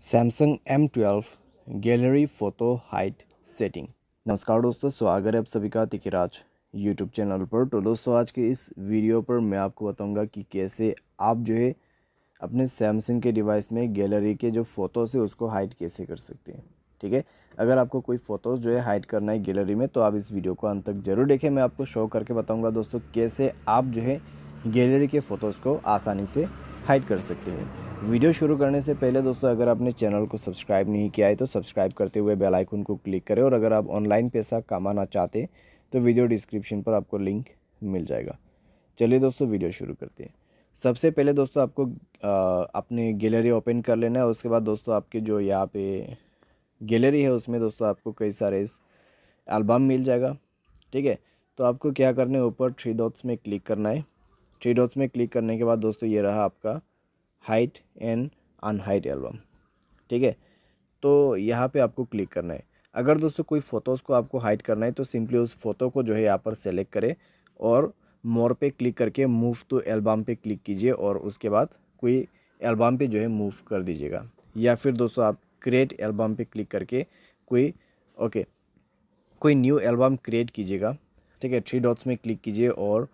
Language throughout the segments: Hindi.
Samsung M12 gallery photo height setting. नमस्कार दोस्तों, स्वागत है आप सभी का तिकिराज यूट्यूब चैनल पर। तो दोस्तों, आज के इस वीडियो पर मैं आपको बताऊंगा कि कैसे आप जो है अपने सैमसंग के डिवाइस में गैलरी के जो फ़ोटोज़ है उसको हाइड कैसे कर सकते हैं। ठीक है, अगर आपको कोई फ़ोटोज़ जो है हाइड करना है गैलरी में तो आप इस वीडियो को अंत तक ज़रूर देखें। मैं आपको शो करके बताऊँगा दोस्तों कैसे आप जो है गैलरी के फ़ोटोज़ को आसानी से हाइड कर सकते हैं। वीडियो शुरू करने से पहले दोस्तों, अगर आपने चैनल को सब्सक्राइब नहीं किया है तो सब्सक्राइब करते हुए बेल आइकन को क्लिक करें, और अगर आप ऑनलाइन पैसा कमाना चाहते हैं तो वीडियो डिस्क्रिप्शन पर आपको लिंक मिल जाएगा। चलिए दोस्तों, वीडियो शुरू करते हैं। सबसे पहले दोस्तों आपको अपनी गैलरी ओपन कर लेना है। उसके बाद दोस्तों आपके जो यहाँ पे गैलरी है उसमें दोस्तों आपको कई सारे एल्बम मिल जाएगा। ठीक है, तो आपको क्या करना है, ऊपर थ्री डॉट्स में क्लिक करना है। थ्री डॉट्स में क्लिक करने के बाद दोस्तों ये रहा आपका हाइड एंड अनहाइड एल्बम। ठीक है, तो यहाँ पे आपको क्लिक करना है। अगर दोस्तों कोई फ़ोटोज़ को आपको हाइड करना है तो सिंपली उस फोटो को जो है यहाँ पर सेलेक्ट करें और मोर पे क्लिक करके मूव टू एल्बम पे क्लिक कीजिए, और उसके बाद कोई एल्बम पे जो है मूव कर दीजिएगा। या फिर दोस्तों आप क्रिएट एल्बम पे क्लिक करके कोई कोई न्यू एल्बम क्रिएट कीजिएगा। ठीक है, थ्री डॉट्स में क्लिक कीजिए और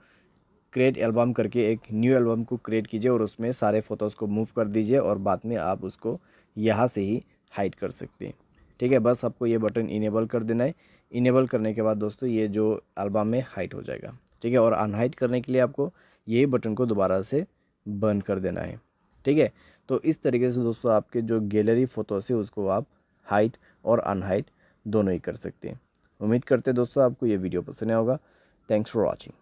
क्रिएट एल्बम करके एक न्यू एल्बम को क्रिएट कीजिए और उसमें सारे फ़ोटोज़ को मूव कर दीजिए, और बाद में आप उसको यहाँ से ही हाइड कर सकते हैं। ठीक है, बस आपको ये बटन इनेबल कर देना है। इनेबल करने के बाद दोस्तों ये जो एल्बम में हाइड हो जाएगा। ठीक है, और अनहाइड करने के लिए आपको यही बटन को दोबारा से बंद कर देना है। ठीक है, तो इस तरीके से दोस्तों आपके जो गैलरी फ़ोटोज़ है उसको आप हाइड और अनहाइड दोनों ही कर सकते हैं। उम्मीद करते हैं दोस्तों आपको ये वीडियो पसंद आया होगा। Thanks for watching.